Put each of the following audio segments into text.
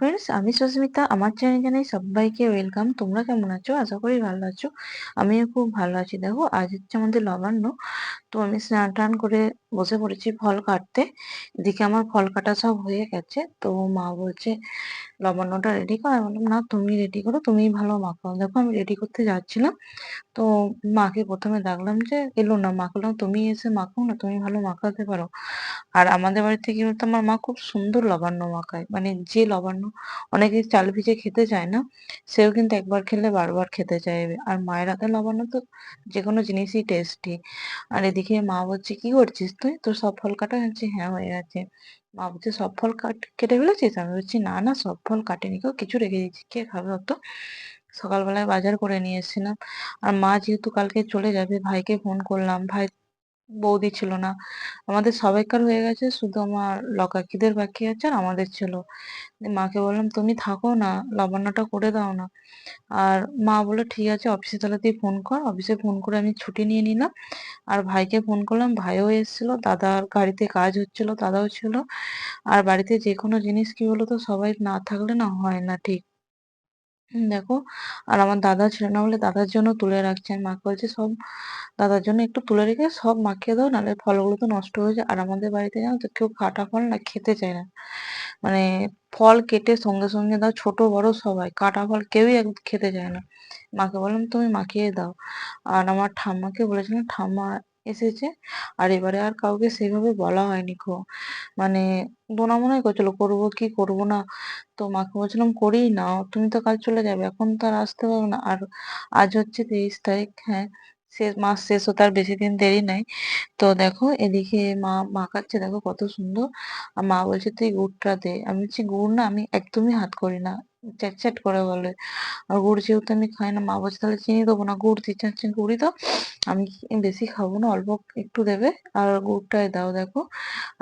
Friends, আমি সুস্মিতা। আমার চ্যানেলে জানাই সবাইকে ওয়েলকাম। তোমরা কেমন আছো? আশা করি ভালো আছো। আমিও খুব ভালো আছি। দেখো, আজ হচ্ছে আমাদের নবান্ন। তো আমি স্নান টান করে বসে পড়েছি ফল কাটতে। এদিকে আমার ফল কাটা সব হয়ে গেছে। তো মা বলছে লবণ্যটা রেডি কর। আমি বললাম, না, তুমি রেডি করো, তুমিই ভালো মাখাও। দেখো, আমি রেডি করতে যাচ্ছিলাম, তো মাকে প্রথমে ডাকলাম যে এলো না। মাকে বললাম, তুমি এসে মাখাও না, তুমি ভালো মাখাতে পারো। আর আমাদের বাড়িতে কি বলতো, আমার মা খুব সুন্দর লবান্য মাখায়। মানে যে লবান্য অনেকে চাল ভিজে খেতে চায় না, সেও কিন্তু একবার খেলে বারবার খেতে চাইবে। আর মায়ের হাতের লবান্য তো যে কোনো জিনিসই টেস্টি। আর এদিকে মা বলছে, কি করছিস তুই? তোর সব ফল কাটা হয়েছে? হ্যাঁ, হয়ে গেছে। মা বলছে, সব ফল কেটে ফেলেছিস? আমি বলছি, না না, সব ফল কাটেনি গো, কিছু রেখে দিয়েছি, কে খাবে অত। সকালবেলায় বাজার করে নিয়ে এসেছিলাম। আর মা যেহেতু কালকে চলে যাবে, ভাইকে ফোন করলাম, ভাই বৌদি ছিল না। আমাদের সবাইকার হয়ে গেছে, শুধু আমার কাকিদের বাকি আছে আর আমাদের ছিল। দিয়ে মাকে বললাম, তুমি থাকো না, লাবণ্যটা করে দাও না। আর মা বললো, ঠিক আছে, অফিসে তাহলে তুই ফোন কর। অফিসে ফোন করে আমি ছুটি নিয়ে নিলাম। আর ভাইকে ফোন করলাম, ভাইও এসেছিল, দাদার গাড়িতে কাজ হচ্ছিল, দাদাও ছিল। আর বাড়িতে যে কোনো জিনিস কি বলতো, সবাই না থাকলে না হয় না ঠিক। দেখো, আর আমার দাদা ছিল না বলে দাদার জন্য তুলে রাখছি। আমি মাকে বলছি, সব দাদার জন্য একটু তুলে রেখে সব মাখিয়ে দাও, নাহলে ফলগুলো তো নষ্ট হয়ে যায়। আর আমাদের বাড়িতে জানো তো, কেউ কাটা ফল না খেতে চায় না। মানে ফল কেটে সঙ্গে সঙ্গে দাও, ছোট বড় সবাই। কাটা ফল কেউই খেতে চায় না। মাকে বললাম, তুমি মাখিয়ে দাও। আর আমার ঠাম্মাকে বলেছিলাম, ঠাম্মা এসেছে। আর এবারে আর কাউকে সেভাবে বলা হয়নি গো। মানে মনে মনে করছিল, করবো কি করবো না। তো মাকে বলছিলাম, করেই নাও, তুমি তো কাল চলে যাবে, এখন তো আর আসতে পারবে না। আর আজ হচ্ছে 23 তারিখ, হ্যাঁ, মাস শেষ হতে আর বেশি দিন দেরি নাই। তো দেখো, এদিকে মা মাখাচ্ছে, দেখো কত সুন্দর। আর মা বলছে, তুই গুড়টা দে। আমি বলছি, গুড় না, আমি একদমই হাত করি না, চ্যাট চ্যাট করে বলে। আর গুড় যেহেতু আমি খাই না, মা বলছে, তাহলে চিনি দেবো না, গুড় দিচ্ছে, আচ্ছা গুড়ই দাও। আমি বেশি খাবো না, অল্প একটু দেবে। আর গুড়টাই দাও। দেখো,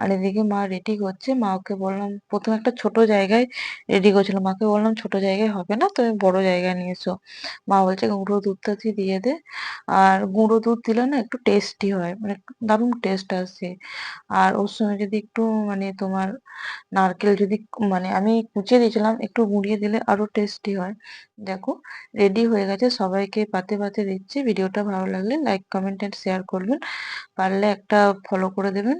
আর এদিকে মা রেডি করছে। মাকে বললাম, প্রথমে একটা ছোট জায়গায় রেডি করছিল, মাকে বললাম ছোট জায়গায় হবে না, তুমি বড় জায়গায় নিয়ে এসো। মা বলছে, গুঁড়ো দুধটা তুই দিয়ে দে। আর গুঁড়ো দুধ দিলে না একটু টেস্টি হয়, মানে দারুণ টেস্ট আসে। আর ওর সঙ্গে যদি একটু মানে তোমার নারকেল যদি মানে আমি কুচিয়ে দিয়েছিলাম, একটু গুঁড়িয়ে দিলে আরো টেস্টি হয়। দেখো, রেডি হয়ে গেছে, সবাইকে পাতে পাতে দিচ্ছি। ভিডিওটা ভালো লাগলে লাইক কমেন্ট এন্ড শেয়ার করবেন। পারলে একটা ফলো করে দেবেন।